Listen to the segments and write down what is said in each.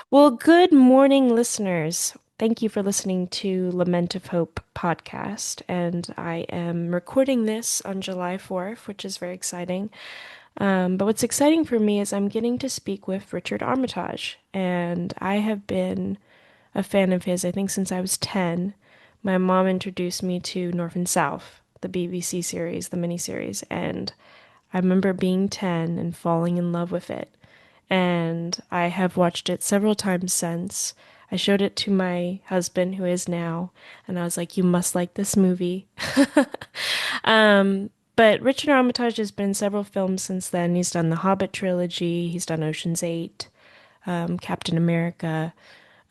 Well, good morning, listeners. Thank you for listening to Lament of Hope podcast. And I am recording this on July 4th, which is very exciting. But what's exciting for me is I'm getting to speak with Richard Armitage. And I have been a fan of his, I think, since I was 10. My mom introduced me to North and South, the BBC series, the miniseries. And I remember being 10 and falling in love with it. And I have watched it several times since. I showed it to my husband, who is now, and I was like, "You must like this movie." But Richard Armitage has been in several films since then. He's done the Hobbit trilogy, he's done Ocean's 8, Captain America.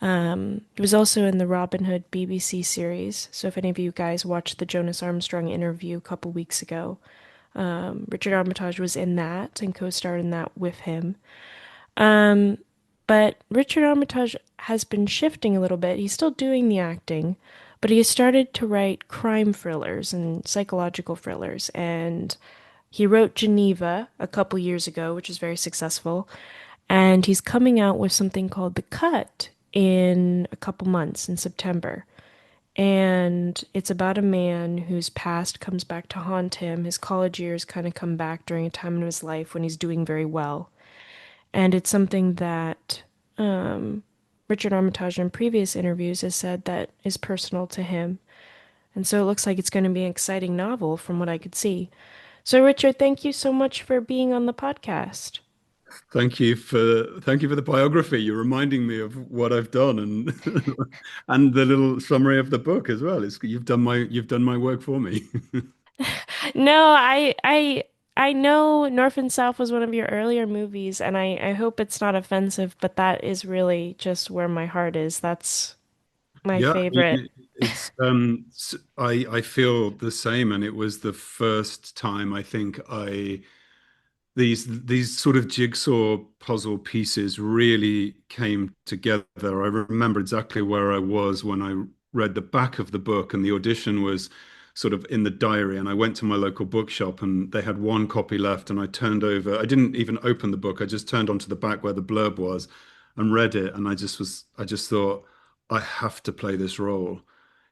He was also in the Robin Hood BBC series. So if any of you guys watched the Jonas Armstrong interview a couple weeks ago, Richard Armitage was in that and co-starred in that with him. Um, but Richard Armitage has been shifting a little bit. He's still doing the acting, but he has started to write crime thrillers and psychological thrillers. And he wrote Geneva a couple years ago, which is very successful. And he's coming out with something called The Cut in a couple months in September. And it's about a man whose past comes back to haunt him. His college years kind of come back during a time in his life when he's doing very well. And it's something that Richard Armitage in previous interviews has said that is personal to him. And so it looks like it's going to be an exciting novel from what I could see. So, Richard, thank you so much for being on the podcast. Thank you for the biography. You're reminding me of what I've done and and the little summary of the book as well. You've done my work for me. No, I know North and South was one of your earlier movies, and I hope it's not offensive, but that is really just where my heart is. That's my Yeah, I favorite. mean, I feel the same, and it was the first time I think I these sort of jigsaw puzzle pieces really came together. I remember exactly where I was when I read the back of the book, and the audition was sort of in the diary. And I went to my local bookshop, and they had one copy left. And I turned over, I didn't even open the book, I just turned onto the back where the blurb was and read it. And I just thought, I have to play this role.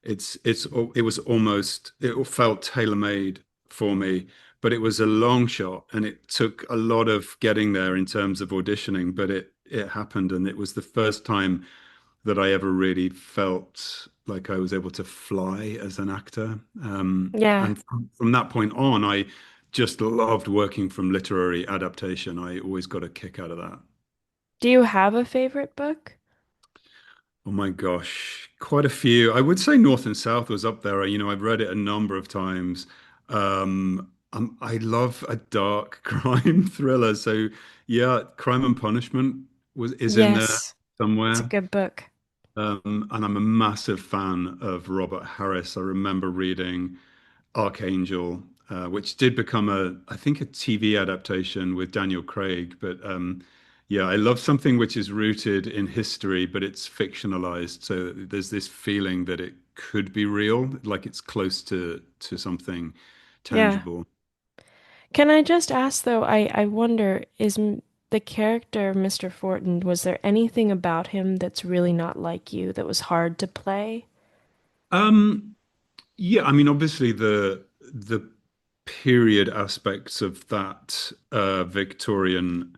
It was almost, it felt tailor-made for me, but it was a long shot and it took a lot of getting there in terms of auditioning, but it happened, and it was the first time that I ever really felt like I was able to fly as an actor. Yeah. And from that point on, I just loved working from literary adaptation. I always got a kick out of that. Do you have a favorite book? Oh my gosh, quite a few. I would say North and South was up there. I've read it a number of times. I love a dark crime thriller. So yeah, Crime and Punishment is in there Yes. It's a somewhere. good book. And I'm a massive fan of Robert Harris. I remember reading Archangel, which did become I think, a TV adaptation with Daniel Craig. But yeah, I love something which is rooted in history, but it's fictionalized. So there's this feeling that it could be real, like it's close to something Yeah. tangible. Can I just ask though, I wonder, the character of Mr. Fortin, was there anything about him that's really not like you that was hard to play? Um, yeah, I mean, obviously the period aspects of that Victorian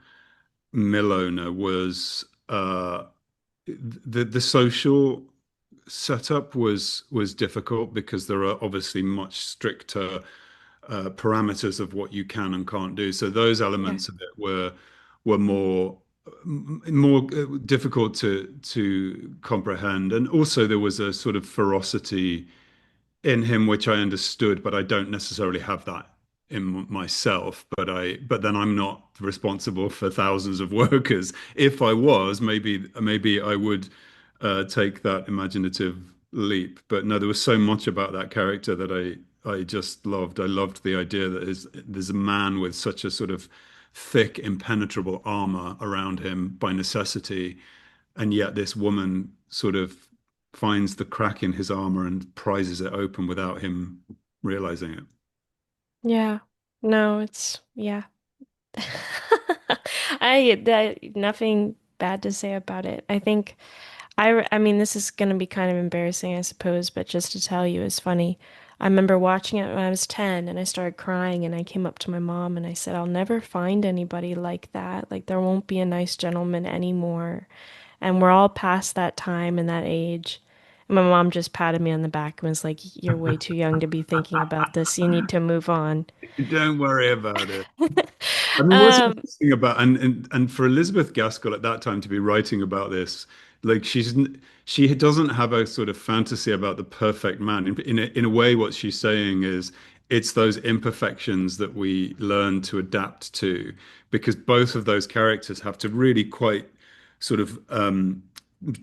mill owner was the social setup was difficult because there are obviously much stricter parameters of what you can and can't do. So those Yeah. elements of it were more difficult to comprehend. And also there was a sort of ferocity in him which I understood, but I don't necessarily have that in myself. But then I'm not responsible for thousands of workers. If I was, maybe I would take that imaginative leap. But no, there was so much about that character that I just loved. I loved the idea that there's a man with such a sort of thick, impenetrable armor around him by necessity, and yet this woman sort of finds the crack in his armor and prizes it open without him realizing it. Yeah. No, it's yeah. I that nothing. bad to say about it. I think I mean, this is going to be kind of embarrassing, I suppose, but just to tell you, it's funny. I remember watching it when I was 10 and I started crying and I came up to my mom and I said, I'll never find anybody like that. Like, there won't be a nice gentleman anymore. And we're all past that time and that age. And my mom just patted me on the back and was like, You're way too young to be thinking about this. You need to move on. Don't worry about it. I mean, what's Um, interesting about and for Elizabeth Gaskell at that time to be writing about this, like she doesn't have a sort of fantasy about the perfect man. In a way, what she's saying is it's those imperfections that we learn to adapt to, because both of those characters have to really quite sort of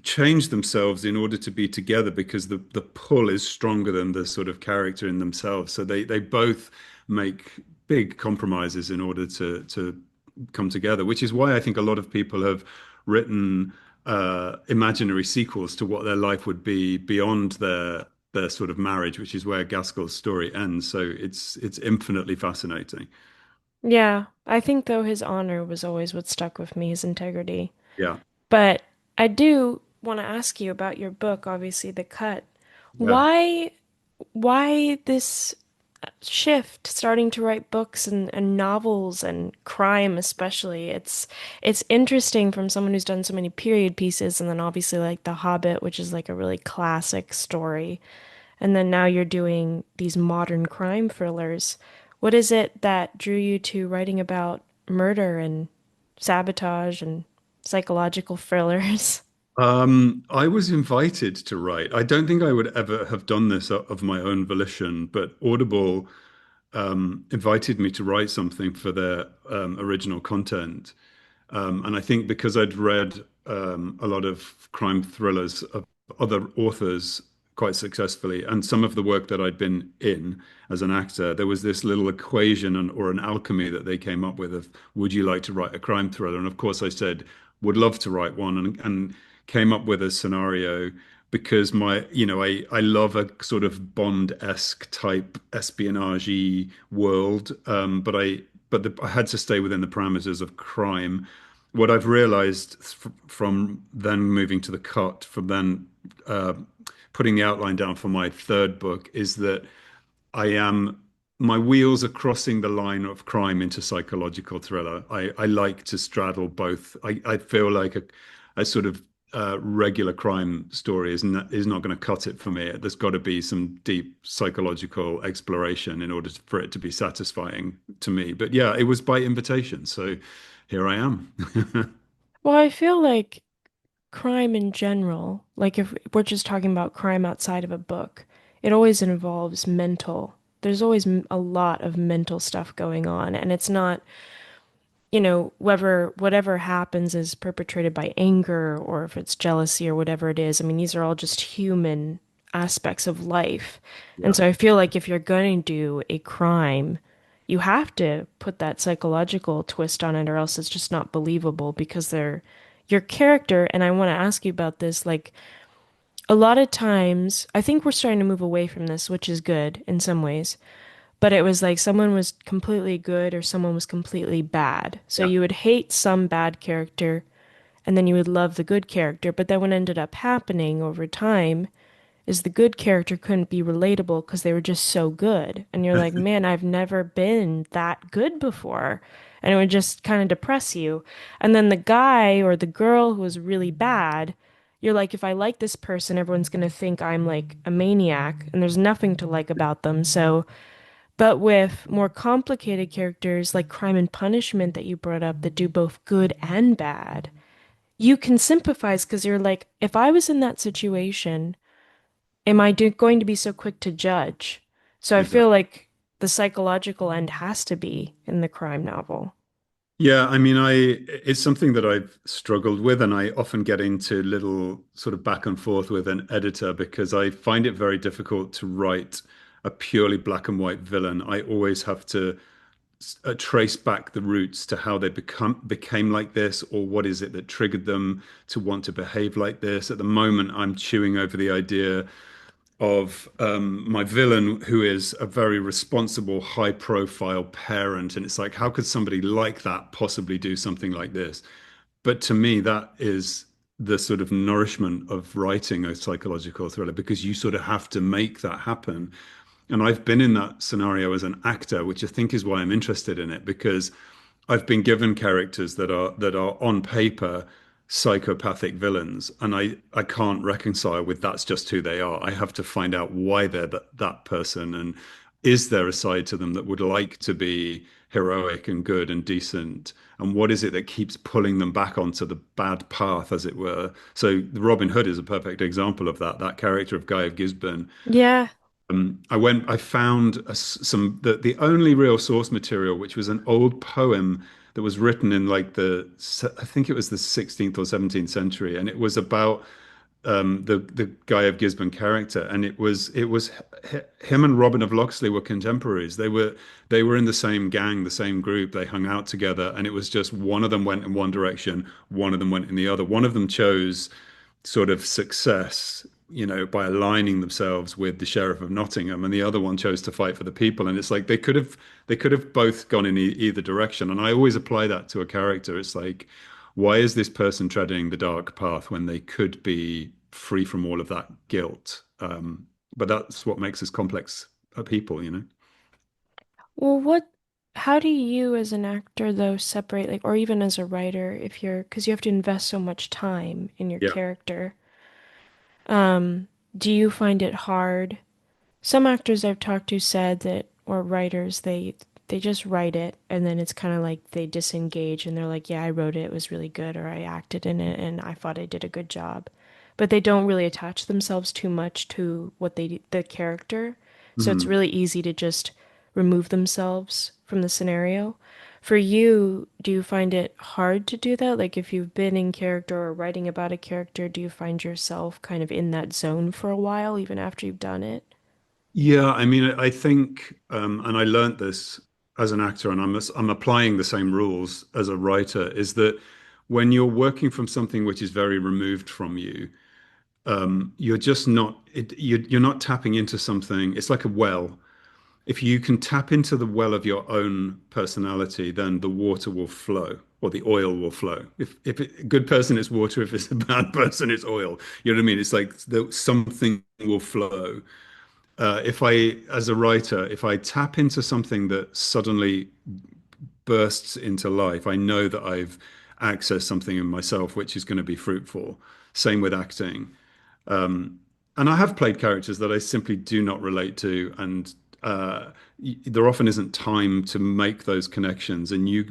change themselves in order to be together, because the pull is stronger than the sort of character in themselves. So they both make big compromises in order to come together, which is why I think a lot of people have written imaginary sequels to what their life would be beyond their sort of marriage, which is where Gaskell's story ends. So it's infinitely fascinating. yeah, I think though his honor was always what stuck with me, his integrity. Yeah, But I do want to ask you about your book, obviously The Cut. yeah. Why why this shift starting to write books and novels and crime especially? It's interesting from someone who's done so many period pieces and then obviously like The Hobbit, which is like a really classic story. And then now you're doing these modern crime thrillers. What is it that drew you to writing about murder and sabotage and psychological thrillers? I was invited to write. I don't think I would ever have done this of my own volition, but Audible invited me to write something for their original content. And I think because I'd read a lot of crime thrillers of other authors quite successfully, and some of the work that I'd been in as an actor, there was this little equation or an alchemy that they came up with of, would you like to write a crime thriller? And of course, I said, would love to write one, and came up with a scenario because I love a sort of Bond-esque type espionage world, I had to stay within the parameters of crime. What I've realized from then moving to the cut, from then uh, putting the outline down for my third book, is that I am my wheels are crossing the line of crime into psychological thriller. I like to straddle both. I feel like a sort of regular crime story is not going to cut it for me. There's got to be some deep psychological exploration in order for it to be satisfying to me. But yeah, it was by invitation, so here I am. Well, I feel like crime in general, like if we're just talking about crime outside of a book, it always involves mental. There's always a lot of mental stuff going on, and it's not, whether whatever happens is perpetrated by anger or if it's jealousy or whatever it is. I mean, these are all just human aspects of life. And Yeah. so I feel like if you're going to do a crime, you have to put that psychological twist on it, or else it's just not believable because they're your character. And I want to ask you about this. Like, a lot of times, I think we're starting to move away from this, which is good in some ways. But it was like someone was completely good or someone was completely bad. So Yeah. you would hate some bad character and then you would love the good character. But then what ended up happening over time is the good character couldn't be relatable because they were just so good. And you're like, man, I've never been that good before. And it would just kind of depress you. And then the guy or the girl who was really bad, you're like, if I like this person, everyone's going to think I'm like a maniac. And there's nothing to like about them. So, but with more complicated characters like Crime and Punishment that you brought up that do both good and bad, you can sympathize because you're like, if I was in that situation, am I going to be so quick to judge? So I feel Exactly. like the psychological end has to be in the crime novel. Yeah, I mean, it's something that I've struggled with, and I often get into little sort of back and forth with an editor because I find it very difficult to write a purely black and white villain. I always have to trace back the roots to how they became like this, or what is it that triggered them to want to behave like this. At the moment, I'm chewing over the idea of my villain, who is a very responsible, high-profile parent, and it's like, how could somebody like that possibly do something like this? But to me, that is the sort of nourishment of writing a psychological thriller because you sort of have to make that happen. And I've been in that scenario as an actor, which I think is why I'm interested in it, because I've been given characters that are on paper psychopathic villains, and I can't reconcile with that's just who they are. I have to find out why they're that person, and is there a side to them that would like to be heroic and good and decent, and what is it that keeps pulling them back onto the bad path, as it were. So Robin Hood is a perfect example of that. That character of Guy of Gisborne, Yeah. I found the only real source material, which was an old poem that was written in like I think it was the 16th or 17th century, and it was about the Guy of Gisborne character, and it was him and Robin of Locksley were contemporaries. They were in the same gang, the same group. They hung out together, and it was just one of them went in one direction, one of them went in the other. One of them chose sort of success, by aligning themselves with the Sheriff of Nottingham, and the other one chose to fight for the people. And it's like they could have both gone in either direction. And I always apply that to a character. It's like, why is this person treading the dark path when they could be free from all of that guilt? But that's what makes us complex people. Well, how do you as an actor though separate like or even as a writer if you're because you have to invest so much time in your Yeah. character. Um, do you find it hard? Some actors I've talked to said that, or writers, they just write it and then it's kind of like they disengage and they're like, yeah, I wrote it, it was really good, or I acted in it and I thought I did a good job. But they don't really attach themselves too much to the character. So it's Mhm. really easy to just remove themselves from the scenario. For you, do you find it hard to do that? Like if you've been in character or writing about a character, do you find yourself kind of in that zone for a while, even after you've done it? Yeah, I mean, I think, and I learned this as an actor, and I'm applying the same rules as a writer, is that when you're working from something which is very removed from you, you're just not you're not tapping into something. It's like a well. If you can tap into the well of your own personality, then the water will flow or the oil will flow. If a good person, it's water. If it's a bad person, it's oil. You know what I mean? It's like something will flow. If I, as a writer, if I tap into something that suddenly bursts into life, I know that I've accessed something in myself which is going to be fruitful. Same with acting. And I have played characters that I simply do not relate to, and there often isn't time to make those connections. And you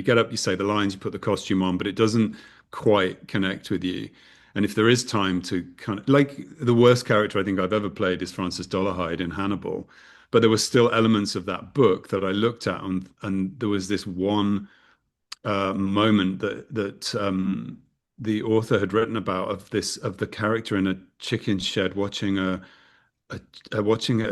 get up, you say the lines, you put the costume on, but it doesn't quite connect with you. And if there is time to kind of like the worst character I think I've ever played is Francis Dolarhyde in Hannibal, but there were still elements of that book that I looked at, and there was this one moment that the author had written about of the character in a chicken shed watching a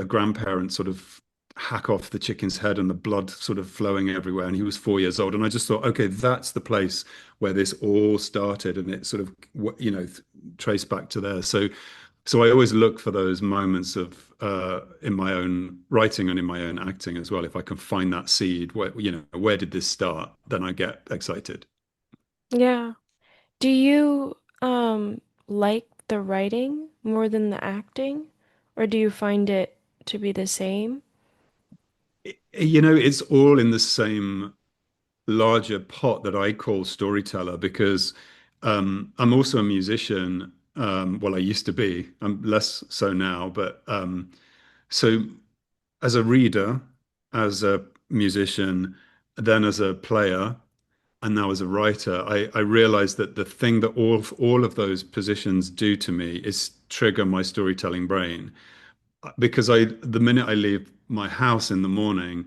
grandparent sort of hack off the chicken's head and the blood sort of flowing everywhere. And he was 4 years old. And I just thought, okay, that's the place where this all started. And it sort of, traced back to there. So I always look for those moments of in my own writing and in my own acting as well. If I can find that seed, where did this start? Then I get excited. Yeah. Do you like the writing more than the acting, or do you find it to be the same? It's all in the same larger pot that I call storyteller because I'm also a musician. Well, I used to be. I'm less so now, but so as a reader, as a musician, then as a player, and now as a writer, I realized that the thing that all of those positions do to me is trigger my storytelling brain. Because the minute I leave my house in the morning,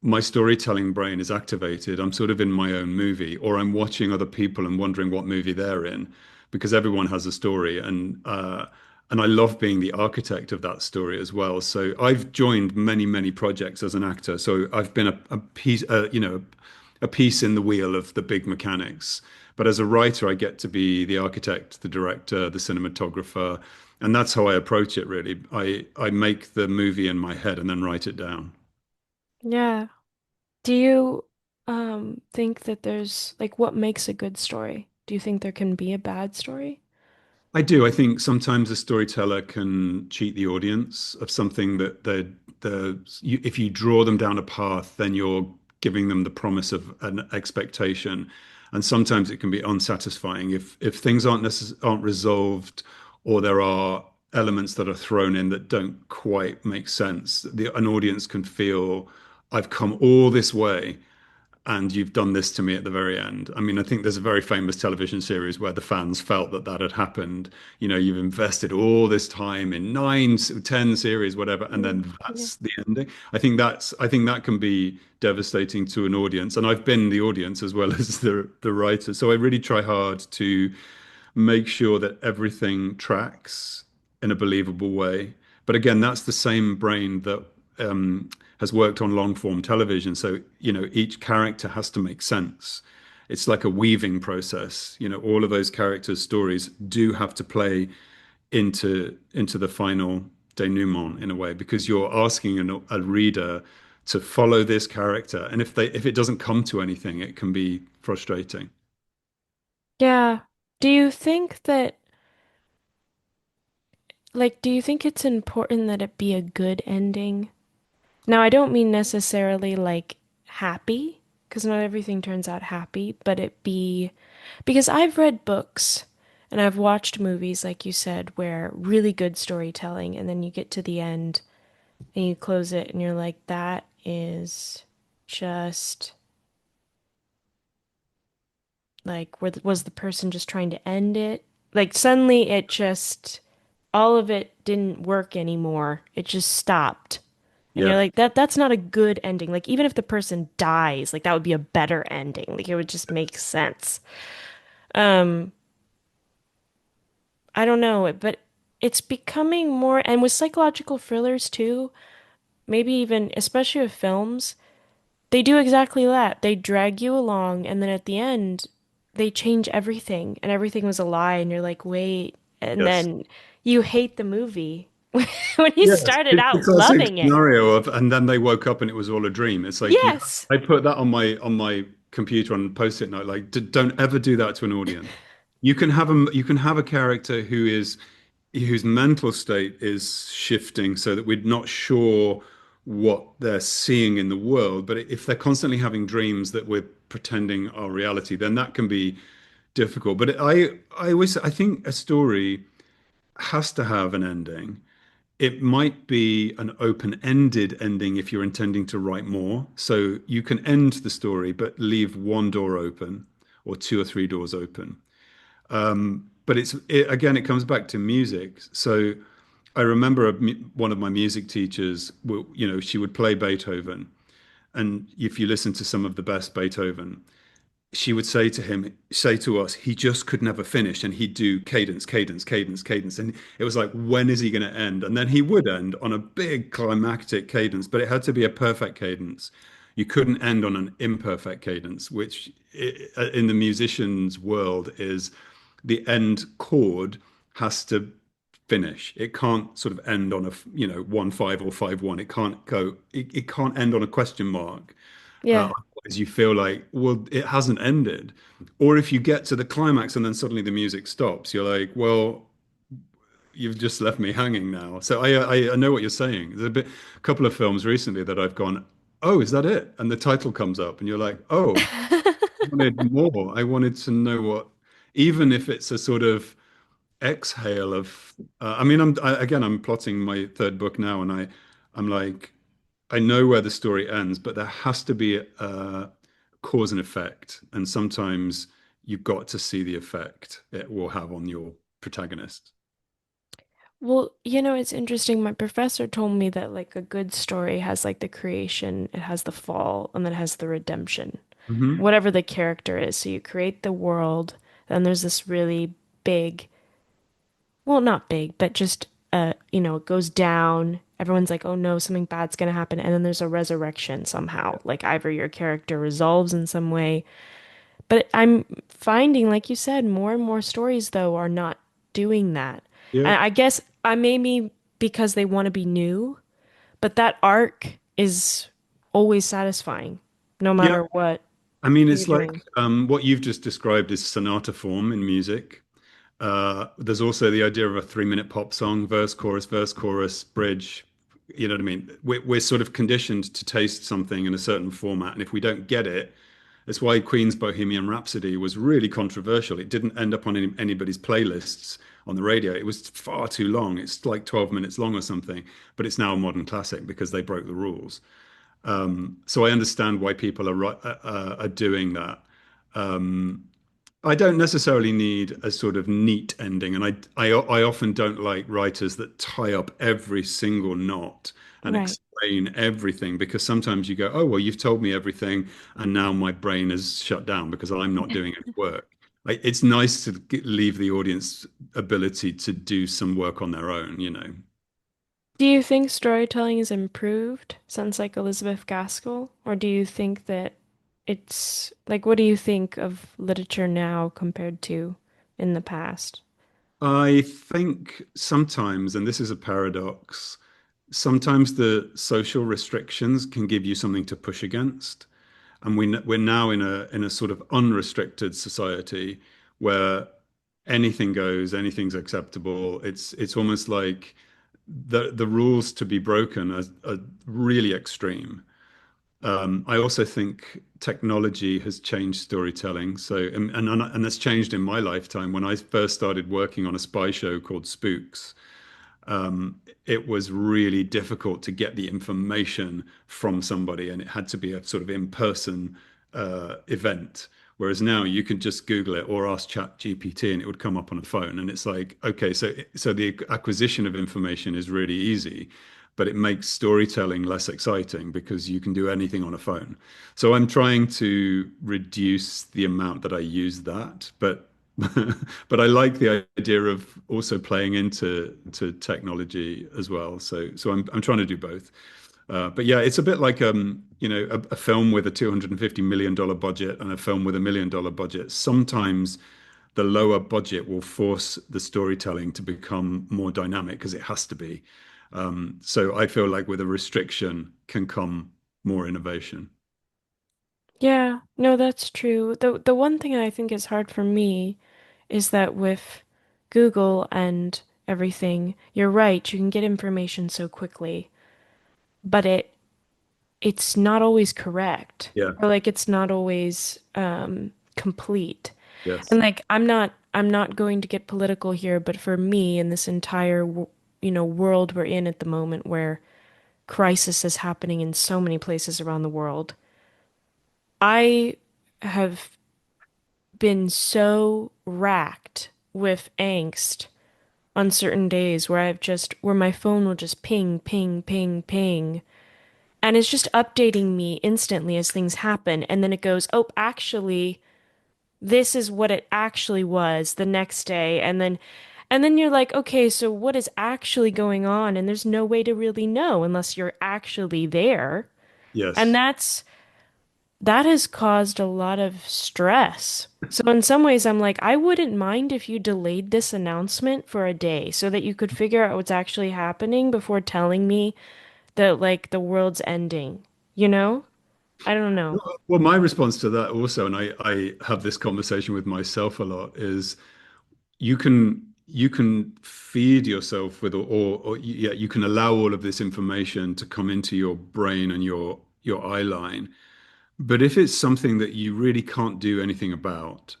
my storytelling brain is activated. I'm sort of in my own movie, or I'm watching other people and wondering what movie they're in, because everyone has a story, and I love being the architect of that story as well. So I've joined many, many projects as an actor. So I've been a piece, a piece in the wheel of the big mechanics. But as a writer, I get to be the architect, the director, the cinematographer, and that's how I approach it, really. I make the movie in my head and then write it down. Yeah. Do you? think that there's like what makes a good story? Do you think there can be a bad story? I do. I think sometimes a storyteller can cheat the audience of something that if you draw them down a path, then you're giving them the promise of an expectation, and sometimes it can be unsatisfying if things aren't resolved, or there are elements that are thrown in that don't quite make sense. An audience can feel, I've come all this way and you've done this to me at the very end. I mean, I think there's a very famous television series where the fans felt that that had happened. You know, you've invested all this time in 10 series, whatever, and Mm, then yeah. that's the ending. I think that can be devastating to an audience. And I've been the audience as well as the writer. So I really try hard to make sure that everything tracks in a believable way. But again, that's the same brain that has worked on long form television. So, you know, each character has to make sense. It's like a weaving process. You know, all of those characters' stories do have to play into the final denouement in a way because you're asking a reader to follow this character, and if it doesn't come to anything, it can be frustrating. Yeah. Do you think that do you think it's important that it be a good ending? Now, I don't mean necessarily like happy, because not everything turns out happy, but it be because I've read books and I've watched movies, like you said, where really good storytelling, and then you get to the end and you close it and you're like, that is just like, was the person just trying to end it? Like, suddenly it just, all of it didn't work anymore. It just stopped. And you're Yeah. like, that's not a good ending. Like, even if the person dies, like, that would be a better ending. Like, it would just make sense. Um, I don't know, but it's becoming more, and with psychological thrillers too, maybe even, especially with films, they do exactly that. They drag you along, and then at the end, they change everything, and everything was a lie, and you're like, wait, and Yes. then you hate the movie when you Yes, started it's the out classic loving it. scenario of, and then they woke up and it was all a dream. It's like you, Yes. I put that on my computer on post-it note, like don't ever do that to an audience. You can have a character whose mental state is shifting so that we're not sure what they're seeing in the world. But if they're constantly having dreams that we're pretending are reality, then that can be difficult. But I think a story has to have an ending. It might be an open-ended ending if you're intending to write more. So you can end the story, but leave one door open or two or three doors open. But again, it comes back to music. So I remember one of my music teachers, you know, she would play Beethoven. And if you listen to some of the best Beethoven, she would say to us, he just could never finish, and he'd do cadence, cadence, cadence, cadence, and it was like, when is he going to end? And then he would end on a big climactic cadence, but it had to be a perfect cadence. You couldn't end on an imperfect cadence, which in the musician's world is the end chord has to finish. It can't sort of end on a, you know, 1-5 or 5-1. It can't go, it can't end on a question mark. Yeah. Otherwise, you feel like, well, it hasn't ended. Or if you get to the climax and then suddenly the music stops, you're like, well, you've just left me hanging now. So I know what you're saying. A couple of films recently that I've gone, oh, is that it? And the title comes up, and you're like, oh, I wanted more. I wanted to know what, even if it's a sort of exhale of. I mean, again, I'm plotting my third book now, and I'm like, I know where the story ends, but there has to be a cause and effect. And sometimes you've got to see the effect it will have on your protagonist. Well, it's interesting. My professor told me that like a good story has like the creation, it has the fall, and then it has the redemption. Hmm. Whatever the character is. So you create the world, then there's this really big, well, not big, but just it goes down. Everyone's like, "Oh no, something bad's gonna happen." And then there's a resurrection somehow. Like either your character resolves in some way. But I'm finding, like you said, more and more stories though are not doing that. Yeah. And I guess I maybe because they want to be new, but that arc is always satisfying, no Yeah. matter what. I mean, What are you it's like doing? what you've just described is sonata form in music. There's also the idea of a 3 minute pop song, verse, chorus, bridge. You know what I mean? We're sort of conditioned to taste something in a certain format, and if we don't get it, that's why Queen's Bohemian Rhapsody was really controversial. It didn't end up on anybody's playlists on the radio. It was far too long. It's like 12 minutes long or something, but it's now a modern classic because they broke the rules. So I understand why people are doing that. I don't necessarily need a sort of neat ending, and I often don't like writers that tie up every single knot and Right. explain everything because sometimes you go, oh well, you've told me everything, and now my brain is shut down because I'm not doing any work. It's nice to leave the audience ability to do some work on their own, you know. Do you think storytelling is improved since like Elizabeth Gaskell? Or do you think that it's like, what do you think of literature now compared to in the past? I think sometimes, and this is a paradox, sometimes the social restrictions can give you something to push against. And we're now in a sort of unrestricted society where anything goes, anything's acceptable. It's almost like the rules to be broken are really extreme. I also think technology has changed storytelling. So, and that's changed in my lifetime. When I first started working on a spy show called Spooks, it was really difficult to get the information from somebody, and it had to be a sort of in-person event. Whereas now you can just Google it or ask Chat GPT, and it would come up on a phone. And it's like, okay, so the acquisition of information is really easy, but it makes storytelling less exciting because you can do anything on a phone. So I'm trying to reduce the amount that I use that, but but I like the idea of also playing into to technology as well. So I'm trying to do both. But yeah, it's a bit like a film with a $250 million budget and a film with $1 million budget. Sometimes the lower budget will force the storytelling to become more dynamic because it has to be. So I feel like with a restriction can come more innovation. Yeah, no, that's true. The one thing I think is hard for me is that with Google and everything, you're right, you can get information so quickly, but it's not always correct. Yeah. Or like it's not always complete. Yes. And like I'm not going to get political here, but for me in this entire world we're in at the moment where crisis is happening in so many places around the world, I have been so racked with angst on certain days where where my phone will just ping, ping, ping, ping. And it's just updating me instantly as things happen. And then it goes, oh, actually, this is what it actually was the next day. And then you're like, okay, so what is actually going on? And there's no way to really know unless you're actually there. And Yes. that has caused a lot of stress. So in some ways, I'm like, I wouldn't mind if you delayed this announcement for a day so that you could figure out what's actually happening before telling me that like the world's ending. You know? I don't know. Well, my response to that also, and I have this conversation with myself a lot, is you can feed yourself with or yeah, you can allow all of this information to come into your brain and your eye line. But if it's something that you really can't do anything about,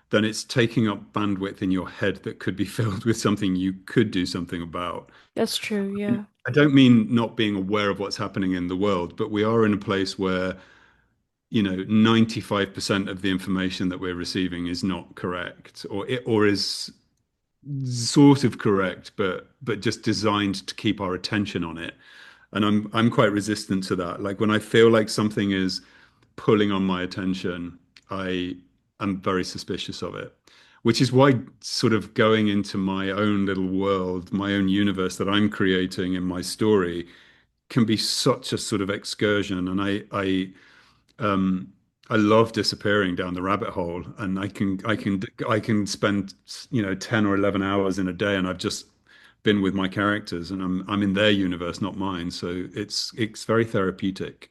then it's taking up bandwidth in your head that could be filled with something you could do something about. That's true, yeah. I don't mean not being aware of what's happening in the world, but we are in a place where 95% of the information that we're receiving is not correct or is sort of correct, but just designed to keep our attention on it. And I'm quite resistant to that. Like when I feel like something is pulling on my attention, I am very suspicious of it. Which is why sort of going into my own little world, my own universe that I'm creating in my story can be such a sort of excursion. And um, I love disappearing down the rabbit hole, and I can spend 10 or 11 hours in a day, and I've just been with my characters, and I'm in their universe, not mine. So it's very therapeutic.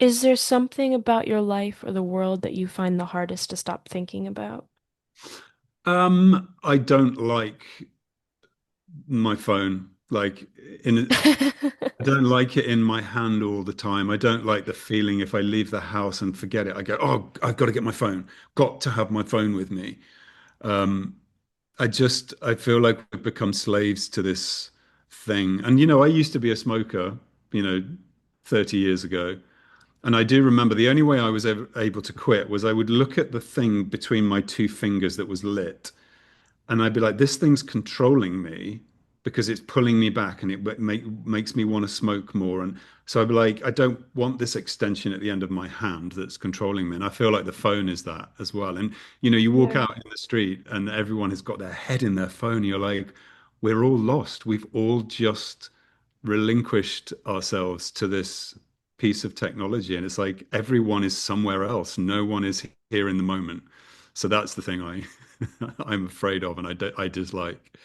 Is there something about your life or the world that you find the hardest to stop thinking about? I don't like my phone. I don't like it in my hand all the time. I don't like the feeling if I leave the house and forget it. I go, oh, I've got to get my phone. Got to have my phone with me. Um, I feel like we've become slaves to this thing. And I used to be a smoker, you know, 30 years ago. And I do remember the only way I was ever able to quit was I would look at the thing between my two fingers that was lit, and I'd be like, this thing's controlling me because it's pulling me back and makes me want to smoke more. And so I'd be like, I don't want this extension at the end of my hand that's controlling me. And I feel like the phone is that as well. And you walk Yeah. out in the street and everyone has got their head in their phone. You're like, we're all lost. We've all just relinquished ourselves to this piece of technology. And it's like everyone is somewhere else. No one is here in the moment. So that's the thing I'm afraid of and I dislike.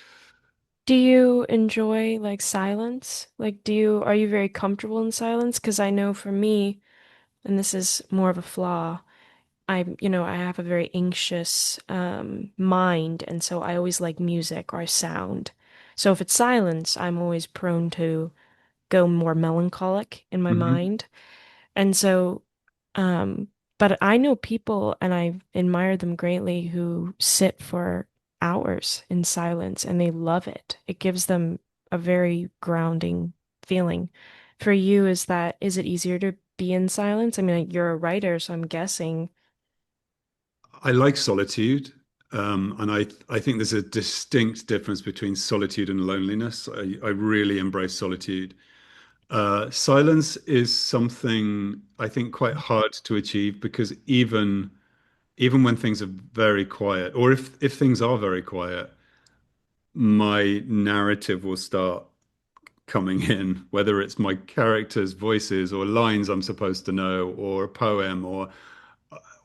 Do you enjoy like silence? Like, are you very comfortable in silence? Because I know for me, and this is more of a flaw, I have a very anxious mind, and so I always like music or sound. So if it's silence, I'm always prone to go more melancholic in my Mhm. mind. And so, um, but I know people and I admire them greatly who sit for hours in silence and they love it. It gives them a very grounding feeling. For you, is it easier to be in silence? I mean, you're a writer, so I'm guessing. I like solitude. And I think there's a distinct difference between solitude and loneliness. I really embrace solitude. Silence is something I think quite hard to achieve because even when things are very quiet, or if things are very quiet, my narrative will start coming in, whether it's my characters' voices or lines I'm supposed to know, or a poem,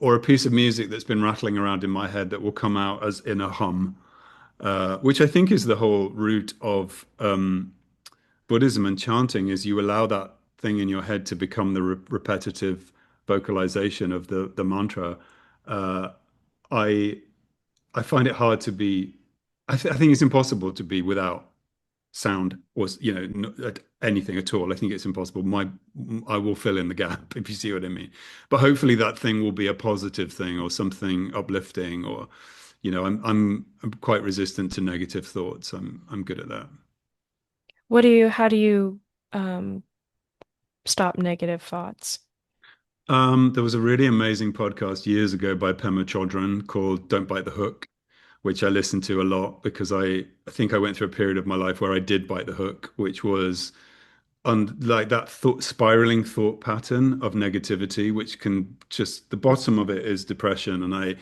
or a piece of music that's been rattling around in my head that will come out as in a hum, which I think is the whole root of Buddhism and chanting. Is you allow that thing in your head to become the repetitive vocalization of the mantra. Uh, I I find it hard to be. I think it's impossible to be without sound or anything at all. I think it's impossible. I will fill in the gap if you see what I mean. But hopefully that thing will be a positive thing or something uplifting or I'm quite resistant to negative thoughts. I'm good at that. How do you um, stop negative thoughts? There was a really amazing podcast years ago by Pema Chodron called Don't Bite the Hook, which I listened to a lot because I think I went through a period of my life where I did bite the hook, which was and like that spiraling thought pattern of negativity, which can just the bottom of it is depression. And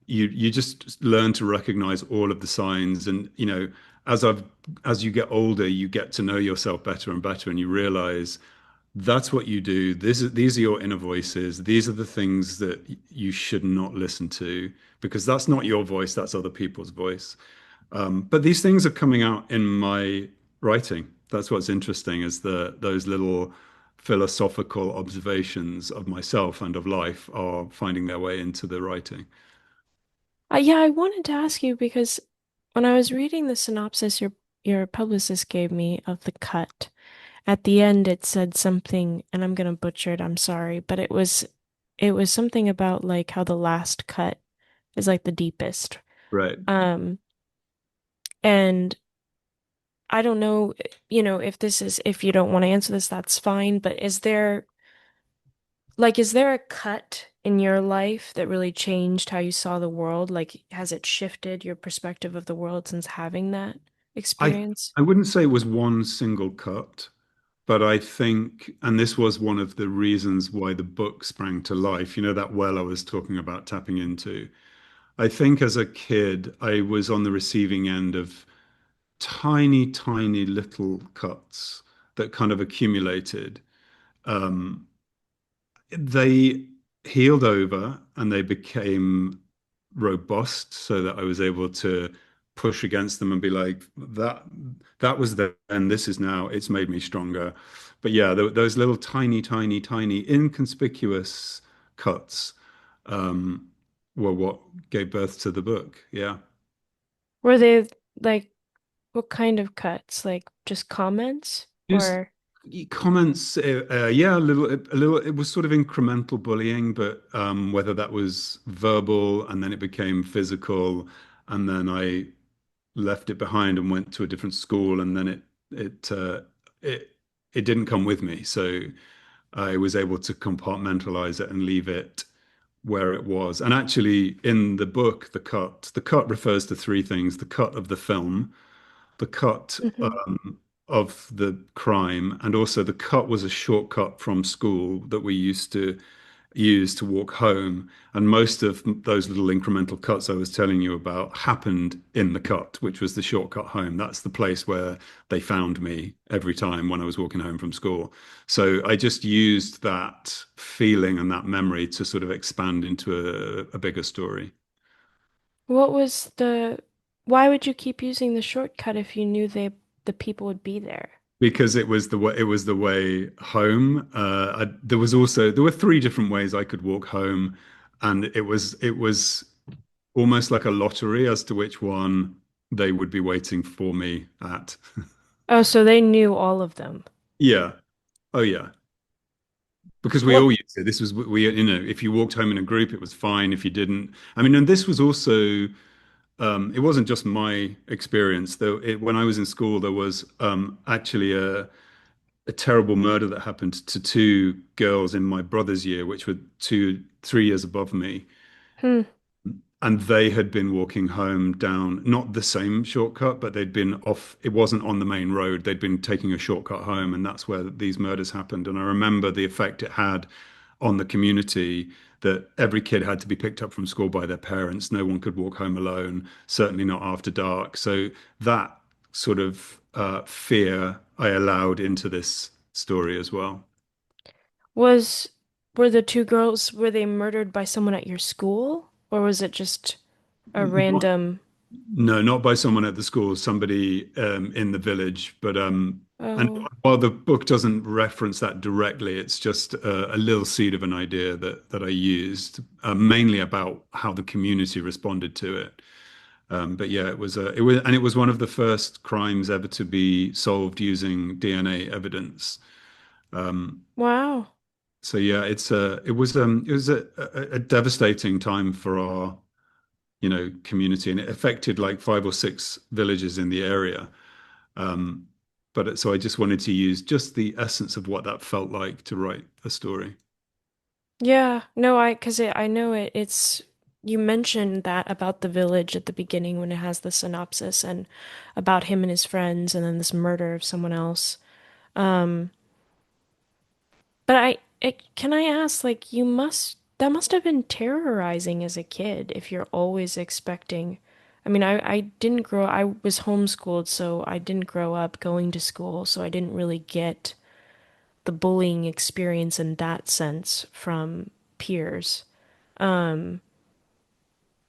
you just learn to recognize all of the signs. And as I've as you get older, you get to know yourself better and better, and you realize that's what you do. These are your inner voices. These are the things that you should not listen to because that's not your voice. That's other people's voice. But these things are coming out in my writing. That's what's interesting is those little philosophical observations of myself and of life are finding their way into the writing. Yeah, I wanted to ask you because when I was reading the synopsis your publicist gave me of the cut, at the end it said something, and I'm gonna butcher it, I'm sorry, but it was something about like how the last cut is like the deepest. Right. Um, and I don't know, if you don't want to answer this, that's fine, but is there a cut in your life that really changed how you saw the world? Like, has it shifted your perspective of the world since having that I experience? I wouldn't say it was one single cut, but I think, and this was one of the reasons why the book sprang to life, that well I was talking about tapping into. I think as a kid, I was on the receiving end of tiny, tiny little cuts that kind of accumulated. Um, they healed over and they became robust so that I was able to push against them and be like, that was then, this is now, it's made me stronger. But yeah, those little tiny, tiny, tiny, inconspicuous cuts um, were what gave birth to the book. Yeah. Were they like what kind of cuts? Like just comments Just or comments, yeah, a little. It was sort of incremental bullying, but whether that was verbal and then it became physical, and then I left it behind and went to a different school, and then it it didn't come with me, so I was able to compartmentalize it and leave it where it was. And actually, in the book, the cut refers to three things: the cut of the film, the cut Mhm. of the crime, and also the cut was a shortcut from school that we used to use to walk home. And most of those little incremental cuts I was telling you about happened in the cut, which was the shortcut home. That's the place where they found me every time when I was walking home from school. So I just used that feeling and that memory to sort of expand into a bigger story. What was why would you keep using the shortcut if you knew the people would be there? Because it was the way home. There were three different ways I could walk home, and it was almost like a lottery as to which one they would be waiting for me at. Oh, so they knew all of them. Yeah. Oh yeah. Because we What? all used it. This was we if you walked home in a group, it was fine. If you didn't, I mean, and this was also it wasn't just my experience though. When I was in school, there was actually a terrible murder that happened to two girls in my brother's year, which were 3 years above me. Hmm. And they had been walking home down, not the same shortcut, but they'd been off. It wasn't on the main road. They'd been taking a shortcut home, and that's where these murders happened. And I remember the effect it had on the community that every kid had to be picked up from school by their parents. No one could walk home alone, certainly not after dark. So that sort of fear I allowed into this story as well. Was were the two girls were they murdered by someone at your school or was it just a random? No, not by someone at the school, somebody in the village. And Oh, while the book doesn't reference that directly, it's just a little seed of an idea that I used, mainly about how the community responded to it. But yeah, it was one of the first crimes ever to be solved using DNA evidence. Um, wow. so yeah, it was a devastating time for our community, and it affected like five or six villages in the area. Um, so I just wanted to use just the essence of what that felt like to write a story. Yeah, no, I know it's you mentioned that about the village at the beginning when it has the synopsis and about him and his friends and then this murder of someone else. Um, but can I ask, like, that must have been terrorizing as a kid if you're always expecting. I mean, I didn't I was homeschooled, so I didn't grow up going to school, so I didn't really get the bullying experience in that sense from peers. Um,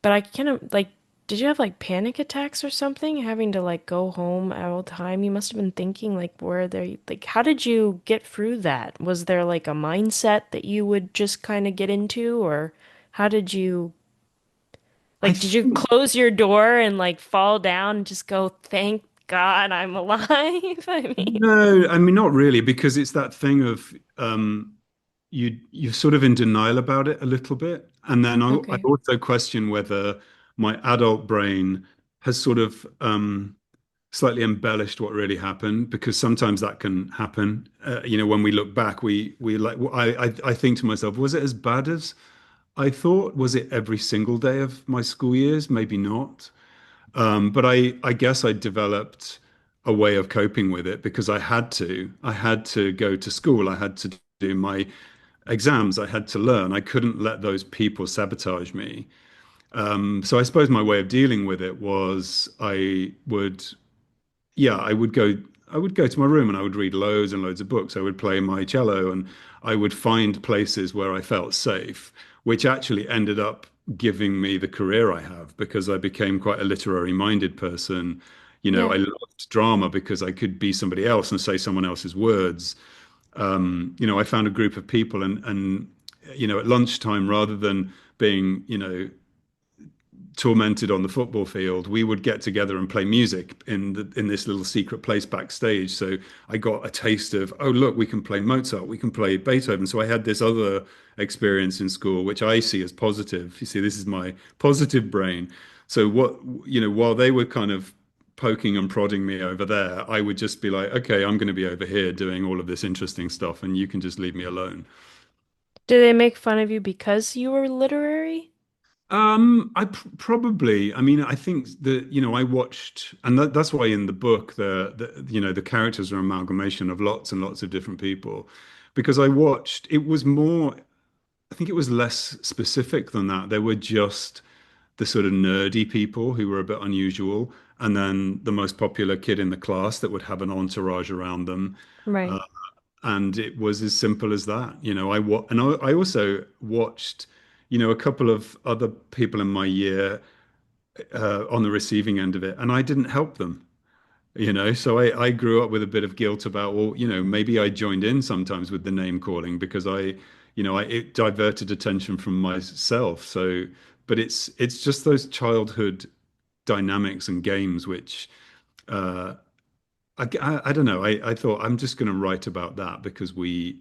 but I kind of like, did you have like panic attacks or something, having to like go home all the time? You must have been thinking like, where they like, how did you get through that? Was there like a mindset that you would just kind of get into, or how did you I like, did you think close your door and like fall down and just go, thank God I'm alive? I mean, no, I mean not really, because it's that thing of you're sort of in denial about it a little bit, and then I okay. also question whether my adult brain has sort of slightly embellished what really happened, because sometimes that can happen. When we look back, we like I think to myself, was it as bad as I thought? Was it every single day of my school years? Maybe not. But I guess I developed a way of coping with it because I had to. I had to go to school. I had to do my exams. I had to learn. I couldn't let those people sabotage me. So I suppose my way of dealing with it was yeah, I would go to my room and I would read loads and loads of books. I would play my cello and I would find places where I felt safe, which actually ended up giving me the career I have because I became quite a literary minded person. You know, Yeah. I loved drama because I could be somebody else and say someone else's words. You know, I found a group of people and you know, at lunchtime, rather than being, you know, tormented on the football field, we would get together and play music in this little secret place backstage. So I got a taste of, oh look, we can play Mozart, we can play Beethoven. So I had this other experience in school, which I see as positive. You see, this is my positive brain. So what, you know, while they were kind of poking and prodding me over there, I would just be like, okay, I'm going to be over here doing all of this interesting stuff, and you can just leave me alone. Do they make fun of you because you were literary? I probably, I mean, I think that, you know, I watched, and that's why in the book, you know, the characters are an amalgamation of lots and lots of different people, because I watched, it was more, I think it was less specific than that. There were just the sort of nerdy people who were a bit unusual, and then the most popular kid in the class that would have an entourage around them. Right. And it was as simple as that. You know, I also watched, you know, a couple of other people in my year on the receiving end of it, and I didn't help them. You know, so I grew up with a bit of guilt about, well, you know, maybe I joined in sometimes with the name calling because you know, it diverted attention from myself. So, but it's just those childhood dynamics and games which uh, I don't know. I thought I'm just going to write about that because we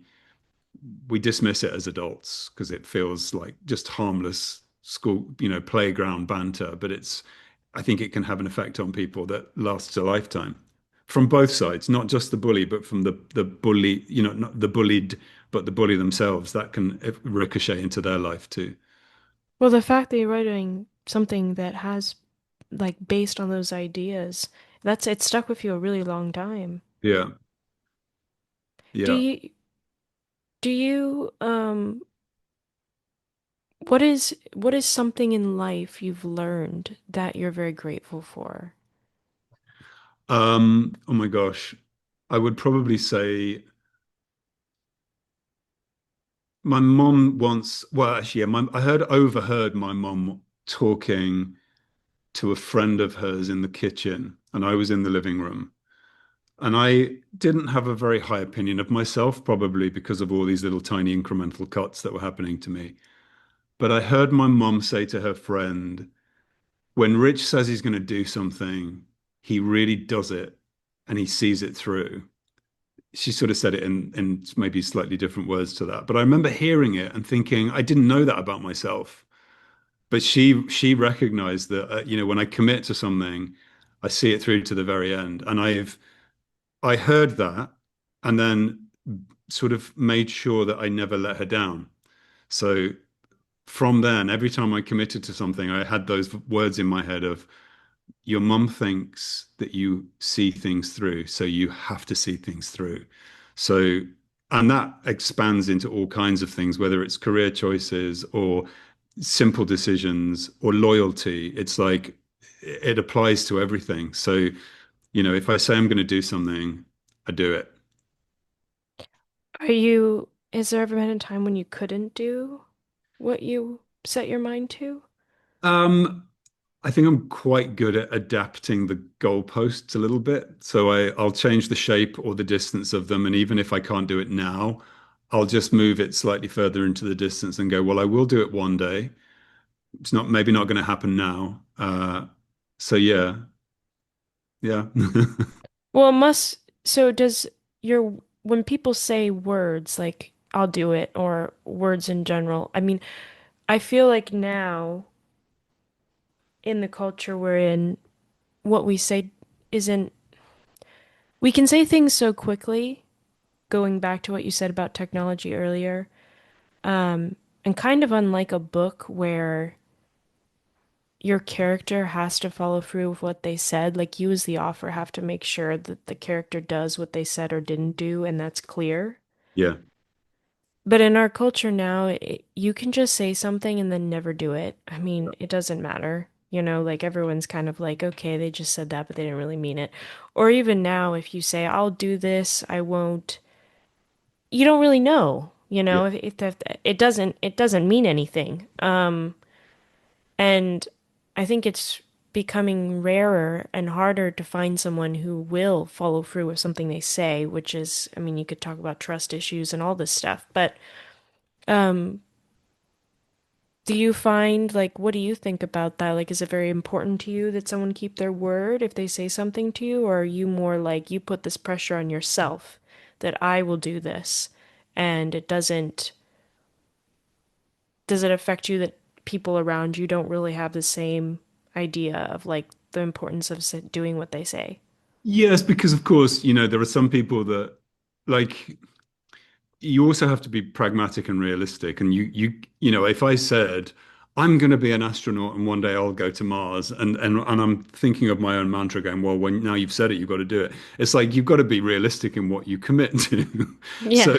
dismiss it as adults because it feels like just harmless school, you know, playground banter. But I think it can have an effect on people that lasts a lifetime from both sides, not just the bully, but from the bully, you know, not the bullied, but the bully themselves. That can ricochet into their life too. Well, the fact that you're writing something that has like based on those ideas, that's it stuck with you a really long time. Yeah, Do yeah. you do you what is something in life you've learned that you're very grateful for? Oh my gosh, I would probably say my mom once. Well, actually, yeah, overheard my mom talking to a friend of hers in the kitchen, and I was in the living room. And I didn't have a very high opinion of myself, probably because of all these little tiny incremental cuts that were happening to me. But I heard my mom say to her friend, when Rich says he's going to do something, he really does it and he sees it through. She sort of said it in maybe slightly different words to that. But I remember hearing it and thinking, I didn't know that about myself. But she recognized that, you know, when I commit to something, I see it through to the very end. And I heard that and then sort of made sure that I never let her down. So from then, every time I committed to something, I had those words in my head of, your mum thinks that you see things through, so you have to see things through. So, and that expands into all kinds of things, whether it's career choices or simple decisions or loyalty. It's like it applies to everything. So, you know, if I say I'm going to do something, I do it. Is there ever been a time when you couldn't do what you set your mind to? Um, I think I'm quite good at adapting the goalposts a little bit. So I'll change the shape or the distance of them. And even if I can't do it now, I'll just move it slightly further into the distance and go, well, I will do it one day. It's not maybe not going to happen now. So yeah, yeah. Well, it must, so does your, when people say words like I'll do it or words in general, I mean, I feel like now in the culture we're in, what we say isn't, we can say things so quickly, going back to what you said about technology earlier, and kind of unlike a book where your character has to follow through with what they said, like you as the author have to make sure that the character does what they said or didn't do, and that's clear. Yeah, But in our culture now, you can just say something and then never do it. I mean, it doesn't matter. You know, like everyone's kind of like, okay, they just said that, but they didn't really mean it. Or even now, if you say, I'll do this, I won't, you don't really know, you yeah, know, if that it doesn't mean anything. And I think it's becoming rarer and harder to find someone who will follow through with something they say, which is, I mean, you could talk about trust issues and all this stuff, but um, do you find, like, what do you think about that? Like, is it very important to you that someone keep their word if they say something to you, or are you more like you put this pressure on yourself that I will do this, and it doesn't, does it affect you that people around you don't really have the same idea of like the importance of doing what they say? Yes, because of course, there are some people that like you also have to be pragmatic and realistic. And if I said I'm going to be an astronaut and one day I'll go to Mars, and I'm thinking of my own mantra, going, well, when now you've said it, you've got to do it. It's like you've got to be realistic in what you commit to. Yeah. So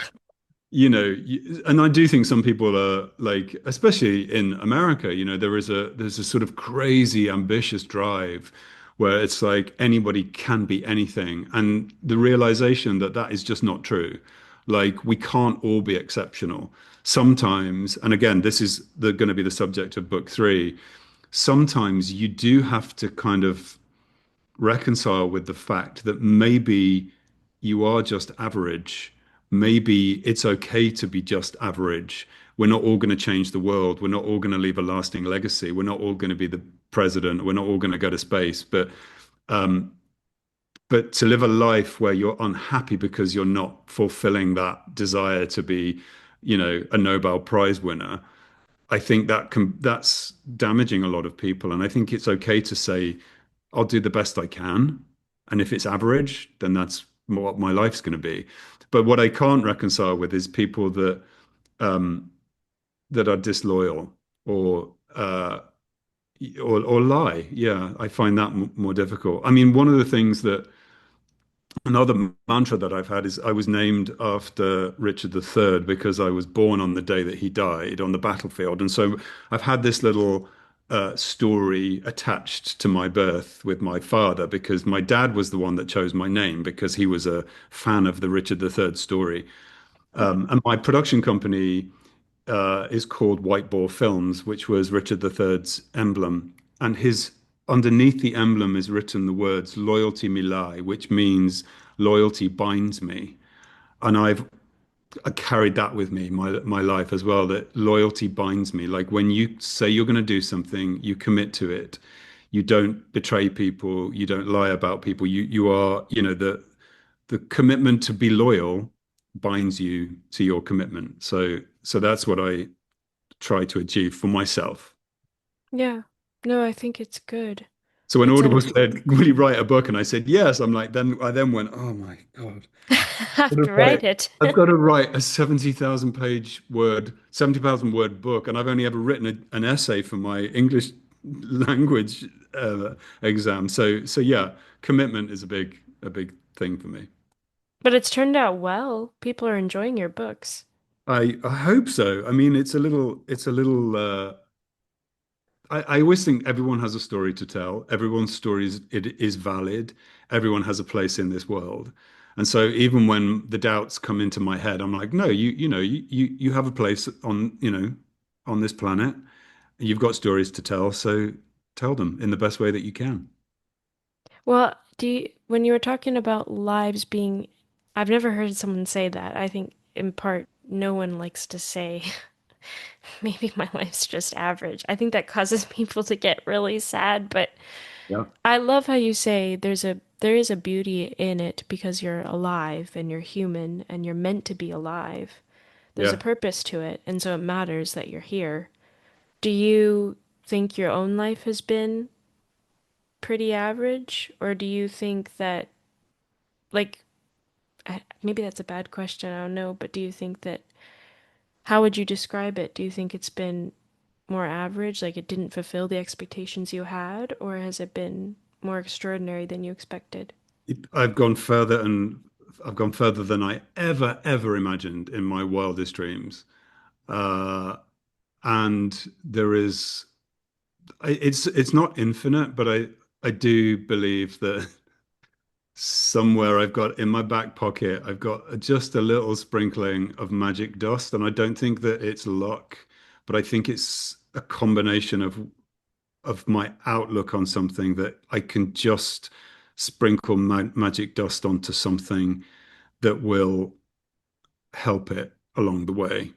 and I do think some people are like, especially in America, there's a sort of crazy ambitious drive where it's like anybody can be anything, and the realization that that is just not true. Like we can't all be exceptional. Sometimes, and again, this is going to be the subject of book three. Sometimes you do have to kind of reconcile with the fact that maybe you are just average. Maybe it's okay to be just average. We're not all going to change the world. We're not all going to leave a lasting legacy. We're not all going to be the president. We're not all going to go to space. But to live a life where you're unhappy because you're not fulfilling that desire to be, a Nobel Prize winner, I think that's damaging a lot of people. And I think it's okay to say, I'll do the best I can. And if it's average, then that's what my life's going to be. But what I can't reconcile with is people that are disloyal or or lie. Yeah, I find that more difficult. I mean, one of the things that another mantra that I've had is I was named after Richard III because I was born on the day that he died on the battlefield. And so I've had this little story attached to my birth with my father because my dad was the one that chose my name because he was a fan of the Richard III story. And my production company is called White Boar Films, which was Richard III's emblem. And his underneath the emblem is written the words "Loyalty me lie," which means loyalty binds me. And I carried that with me my life as well. That loyalty binds me. Like when you say you're going to do something, you commit to it. You don't betray people. You don't lie about people. You are the commitment to be loyal binds you to your commitment. So that's what I try to achieve for myself. Yeah. No, I think it's good. So when It's Audible an said, "Will you write a book?" and I said yes, I'm like, then I then went, "Oh my God, have to write it. I've got to write a 70,000 word book, and I've only ever written an essay for my English language exam." So yeah, commitment is a big thing for me. But it's turned out well. People are enjoying your books. I hope so. I mean, it's a little. I always think everyone has a story to tell. Everyone's story is valid. Everyone has a place in this world. And so even when the doubts come into my head, I'm like, no, you have a place on this planet. You've got stories to tell, so tell them in the best way that you can. Well, when you were talking about lives being, I've never heard someone say that. I think in part no one likes to say maybe my life's just average. I think that causes people to get really sad, but Yeah. I love how you say there is a beauty in it because you're alive and you're human and you're meant to be alive. There's a Yeah. purpose to it, and so it matters that you're here. Do you think your own life has been pretty average, or do you think that, like, maybe that's a bad question, I don't know, but do you think that, how would you describe it? Do you think it's been more average, like it didn't fulfill the expectations you had, or has it been more extraordinary than you expected? I've gone further and I've gone further than I ever imagined in my wildest dreams. Uh, and there is it's not infinite, but I do believe that somewhere I've got in my back pocket, I've got just a little sprinkling of magic dust, and I don't think that it's luck, but I think it's a combination of of my outlook on something that I can just sprinkle magic dust onto something that will help it along the way.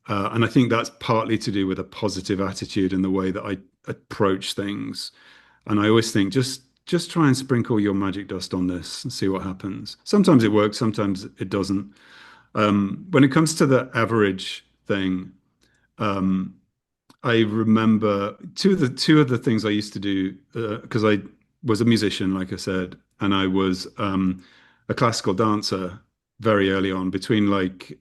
And I think that's partly to do with a positive attitude in the way that I approach things. And I always think just try and sprinkle your magic dust on this and see what happens. Sometimes it works, sometimes it doesn't. When it comes to the average thing, um, I remember two of the things I used to do because I was a musician, like I said, and I was a classical dancer very early on, between like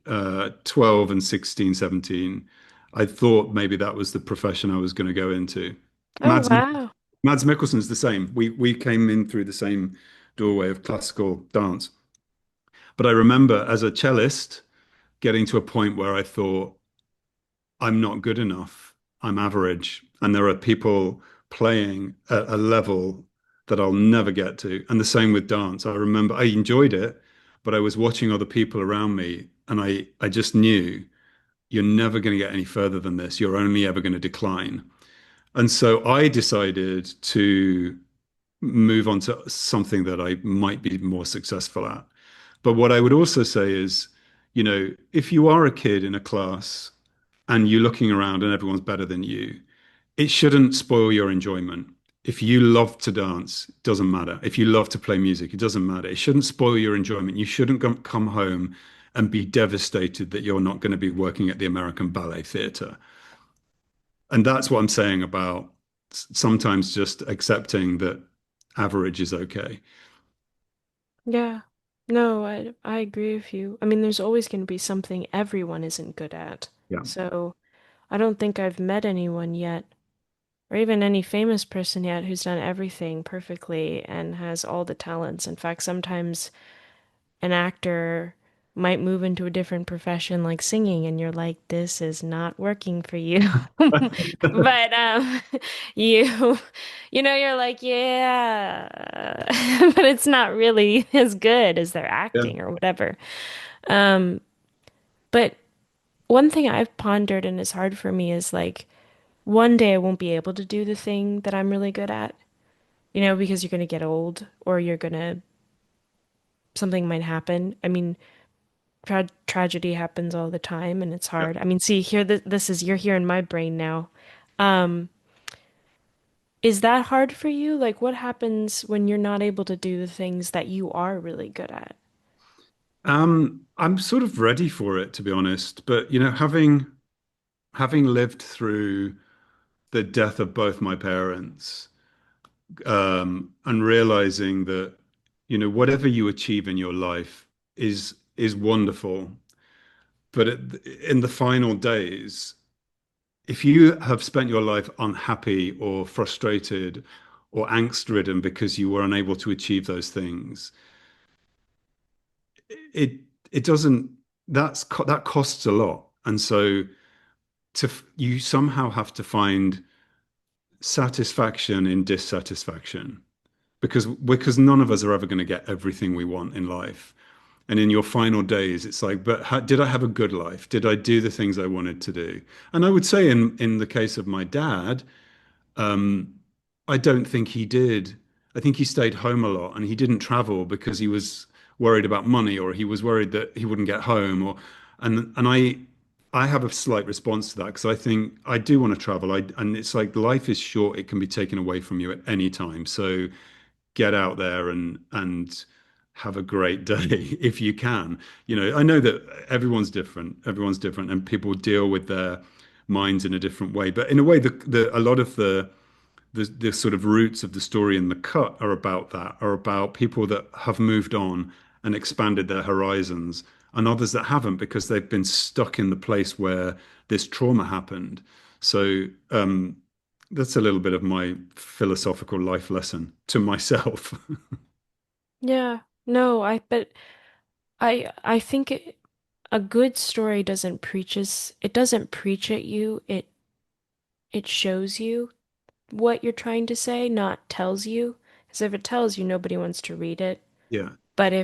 12 and 16, 17. I thought maybe that was the profession I was going to go into. Oh, Mads, wow. Mads Mikkelsen's the same. We came in through the same doorway of classical dance. But I remember as a cellist getting to a point where I thought, I'm not good enough. I'm average. And there are people playing at a level that I'll never get to. And the same with dance. I remember I enjoyed it, but I was watching other people around me and I just knew you're never going to get any further than this. You're only ever going to decline. And so I decided to move on to something that I might be more successful at. But what I would also say is, if you are a kid in a class and you're looking around and everyone's better than you, it shouldn't spoil your enjoyment. If you love to dance, it doesn't matter. If you love to play music, it doesn't matter. It shouldn't spoil your enjoyment. You shouldn't come home and be devastated that you're not going to be working at the American Ballet Theatre. And that's what I'm saying about sometimes just accepting that average is okay. Yeah. No, I agree with you. I mean, there's always going to be something everyone isn't good at. Yeah. So I don't think I've met anyone yet, or even any famous person yet, who's done everything perfectly and has all the talents. In fact, sometimes an actor might move into a different profession like singing and you're like, this is not working for you. But you you're like, yeah, but it's not really as good as their Yeah. acting or whatever. Um, but one thing I've pondered and is hard for me is like one day I won't be able to do the thing that I'm really good at, because you're gonna get old or you're gonna something might happen. I mean, tragedy happens all the time and it's Yeah. hard. I mean, see, here, this is, you're here in my brain now. Um, is that hard for you? Like, what happens when you're not able to do the things that you are really good at? I'm sort of ready for it, to be honest. But having lived through the death of both my parents, and realizing that, whatever you achieve in your life is wonderful. But in the final days, if you have spent your life unhappy or frustrated or angst-ridden because you were unable to achieve those things, it it doesn't that costs a lot. And so you somehow have to find satisfaction in dissatisfaction because none of us are ever going to get everything we want in life. And in your final days, it's like, but did I have a good life? Did I do the things I wanted to do? And I would say in the case of my dad, um, I don't think he did. I think he stayed home a lot and he didn't travel because he was worried about money or he was worried that he wouldn't get home or and I have a slight response to that because I think I do want to travel. And it's like life is short, it can be taken away from you at any time. So get out there and have a great day if you can. I know that everyone's different and people deal with their minds in a different way. But in a way, a lot of the sort of roots of the story in the cut are about that, are about people that have moved on and expanded their horizons, and others that haven't because they've been stuck in the place where this trauma happened. So that's a little bit of my philosophical life lesson to myself. Yeah, no, but I think a good story it doesn't preach at you. It shows you what you're trying to say, not tells you. Because if it tells you, nobody wants to read it. Yeah, But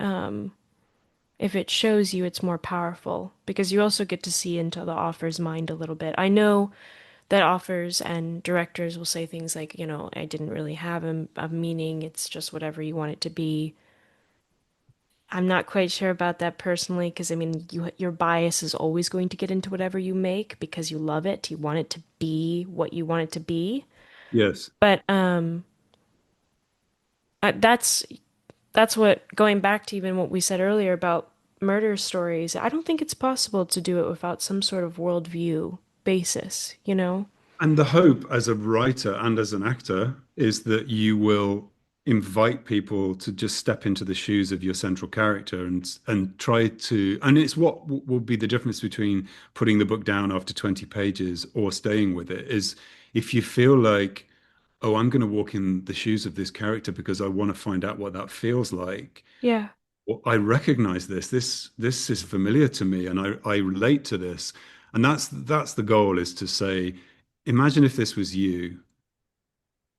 um, if it shows you, it's more powerful because you also get to see into the author's mind a little bit. I know that authors and directors will say things like, I didn't really have a meaning. It's just whatever you want it to be. I'm not quite sure about that personally because I mean, your bias is always going to get into whatever you make because you love it. You want it to be what you want it to be. Yes. But that's what going back to even what we said earlier about murder stories. I don't think it's possible to do it without some sort of worldview basis, you know? And the hope as a writer and as an actor is that you will invite people to just step into the shoes of your central character and try to, and it's what will be the difference between putting the book down after 20 pages or staying with it is if you feel like, oh, I'm going to walk in the shoes of this character because I want to find out what that feels like. Yeah. Well, I recognize this. This is familiar to me, and I relate to this. And that's the goal is to say, imagine if this was you,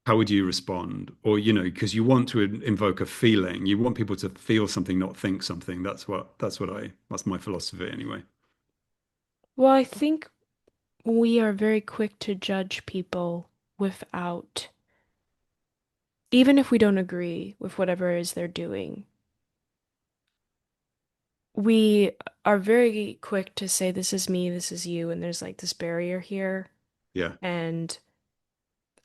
how would you respond? Or, because you want to invoke a feeling. You want people to feel something, not think something. That's my philosophy anyway. Well, I think we are very quick to judge people without, even if we don't agree with whatever it is they're doing, we are very quick to say, this is me, this is you, and there's like this barrier here. Yeah. And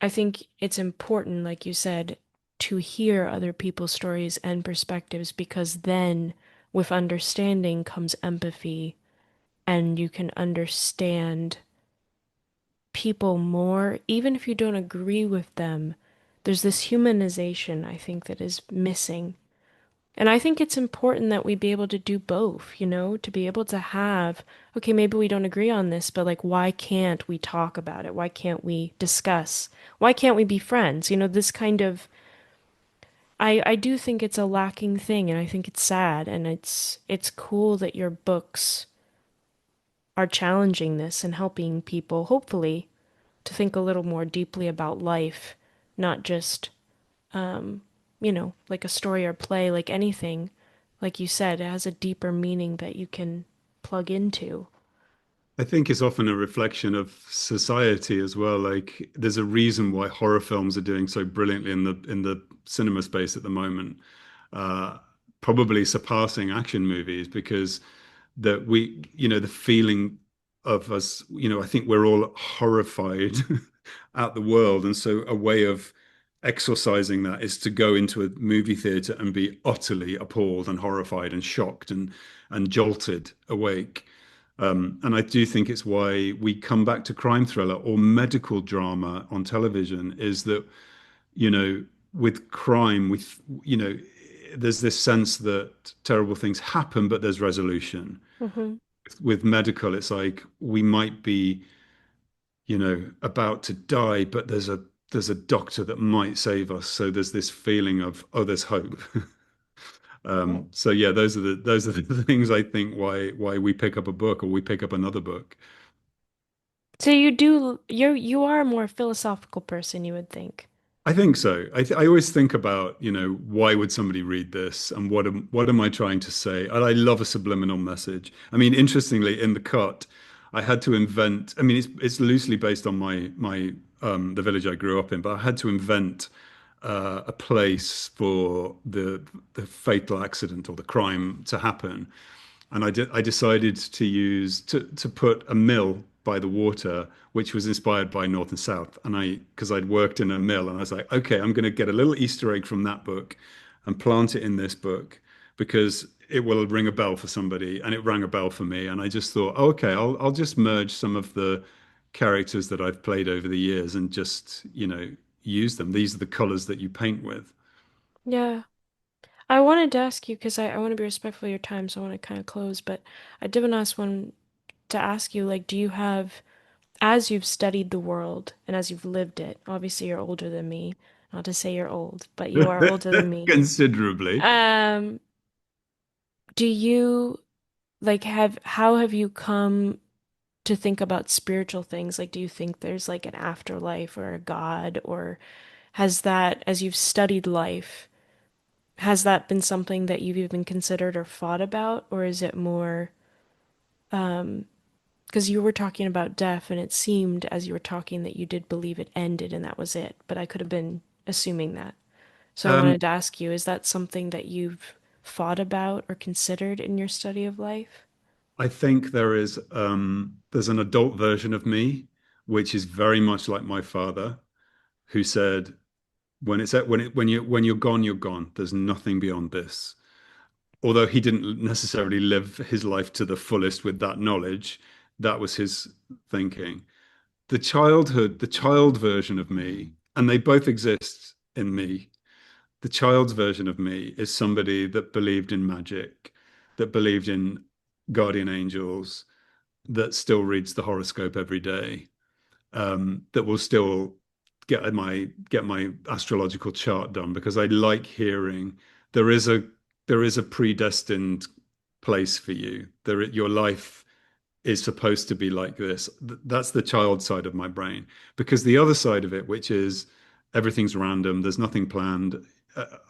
I think it's important, like you said, to hear other people's stories and perspectives because then with understanding comes empathy and you can understand people more, even if you don't agree with them. There's this humanization, I think, that is missing. And I think it's important that we be able to do both, to be able to have, okay, maybe we don't agree on this, but like, why can't we talk about it? Why can't we discuss? Why can't we be friends? This kind of, I do think it's a lacking thing, and I think it's sad, and it's cool that your books are challenging this and helping people, hopefully, to think a little more deeply about life, not just, like a story or play, like anything. Like you said, it has a deeper meaning that you can plug into. I think it's often a reflection of society as well. Like there's a reason why horror films are doing so brilliantly in the cinema space at the moment, uh, probably surpassing action movies because that the feeling of us, I think we're all horrified at the world, and so a way of exorcising that is to go into a movie theater and be utterly appalled and horrified and shocked and jolted awake. And I do think it's why we come back to crime thriller or medical drama on television is that, you know, with crime, there's this sense that terrible things happen, but there's resolution. Hmm. With medical, it's like we might be, about to die, but there's a doctor that might save us. So there's this feeling of, oh, there's hope. So yeah, those are the things I think why we pick up a book or we pick up another book. So you are a more philosophical person, you would think. I think so. I always think about, why would somebody read this and what am I trying to say? And I love a subliminal message. I mean, interestingly, in the cut, I had to invent. I mean, it's loosely based on my the village I grew up in, but I had to invent a place for the fatal accident or the crime to happen. And I decided to put a mill by the water, which was inspired by North and South. And because I'd worked in a mill, and I was like, okay, I'm going to get a little Easter egg from that book and plant it in this book because it will ring a bell for somebody, and it rang a bell for me. And I just thought, oh, okay, I'll just merge some of the characters that I've played over the years and just use them. These are the colors that you paint with. Yeah. I wanted to ask you because I want to be respectful of your time, so I want to kind of close, but I did want to ask one to ask you, like, do you have, as you've studied the world and as you've lived it, obviously you're older than me, not to say you're old, but you are older than me. Considerably. Um, do you like how have you come to think about spiritual things? Like, do you think there's like an afterlife or a God, or has that, as you've studied life, has that been something that you've even considered or thought about, or is it more Because you were talking about death, and it seemed as you were talking that you did believe it ended and that was it, but I could have been assuming that. So I Um, wanted to ask you, is that something that you've thought about or considered in your study of life? I think there's an adult version of me, which is very much like my father, who said, when you're gone, you're gone. There's nothing beyond this. Although he didn't necessarily live his life to the fullest with that knowledge, that was his thinking. The child version of me, and they both exist in me. The child's version of me is somebody that believed in magic, that believed in guardian angels, that still reads the horoscope every day, that will still get my astrological chart done because I like hearing there is a there is a predestined place for you. Your life is supposed to be like this. That's the child side of my brain. Because the other side of it, which is everything's random, there's nothing planned,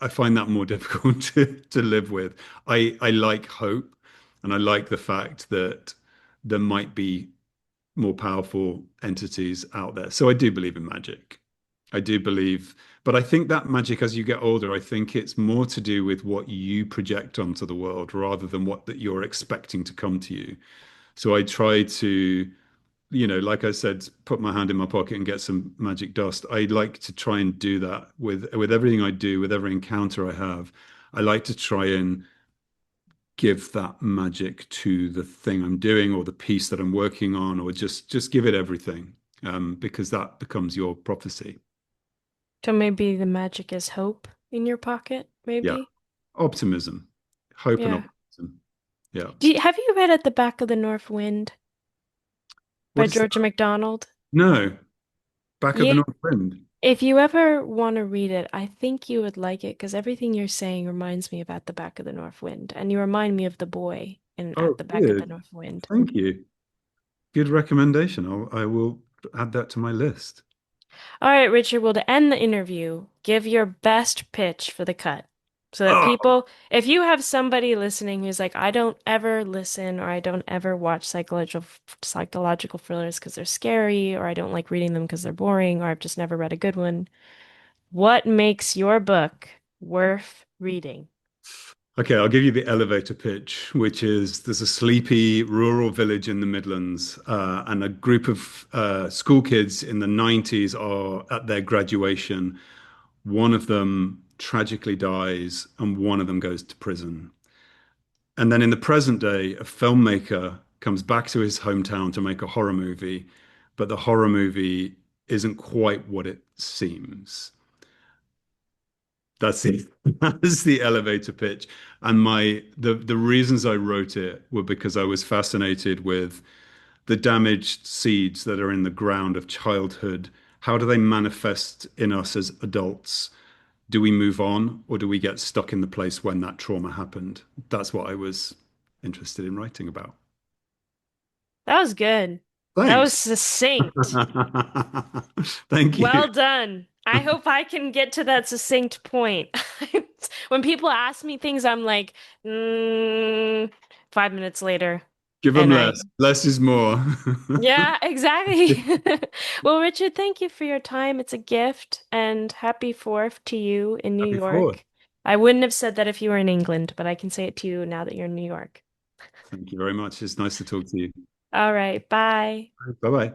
I find that more difficult to live with. I like hope and I like the fact that there might be more powerful entities out there. So I do believe in magic. I do believe, but I think that magic as you get older, I think it's more to do with what you project onto the world rather than what that you're expecting to come to you. So I try to, like I said, put my hand in my pocket and get some magic dust. I like to try and do that with everything I do, with every encounter I have. I like to try and give that magic to the thing I'm doing or the piece that I'm working on, or just give it everything, because that becomes your prophecy. So maybe the magic is hope in your pocket, Yeah, maybe? optimism, hope and Yeah. optimism. Yeah. Have you read At the Back of the North Wind by What is that? Georgia MacDonald? No, back of the Yeah. North Wind. If you ever want to read it, I think you would like it because everything you're saying reminds me of At the Back of the North Wind, and you remind me of the boy in At Oh, the Back of the good. North Wind. Thank you. Good recommendation. I will add that to my list. All right, Richard, well, to end the interview, give your best pitch for the cut so that Oh, people, if you have somebody listening who's like, I don't ever listen or I don't ever watch psychological thrillers because they're scary, or I don't like reading them because they're boring, or I've just never read a good one, what makes your book worth reading? okay. I'll give you the elevator pitch, which is there's a sleepy rural village in the Midlands, and a group of school kids in the 90s are at their graduation. One of them tragically dies, and one of them goes to prison. And then in the present day, a filmmaker comes back to his hometown to make a horror movie, but the horror movie isn't quite what it seems. That's it. That's the elevator pitch. And the reasons I wrote it were because I was fascinated with the damaged seeds that are in the ground of childhood. How do they manifest in us as adults? Do we move on or do we get stuck in the place when that trauma happened? That's what I was interested in writing about. That was good. That was Thanks. succinct. Thank you. Well done. I hope I can get to that succinct point. When people ask me things, I'm like, 5 minutes later. Give them And I, less. Less is more. yeah, exactly. Well, Richard, thank you for your time. It's a gift, and happy 4th to you in New Happy Fourth. York. I wouldn't have said that if you were in England, but I can say it to you now that you're in New York. Thank you very much. It's nice to talk to you. All right, bye. Bye bye.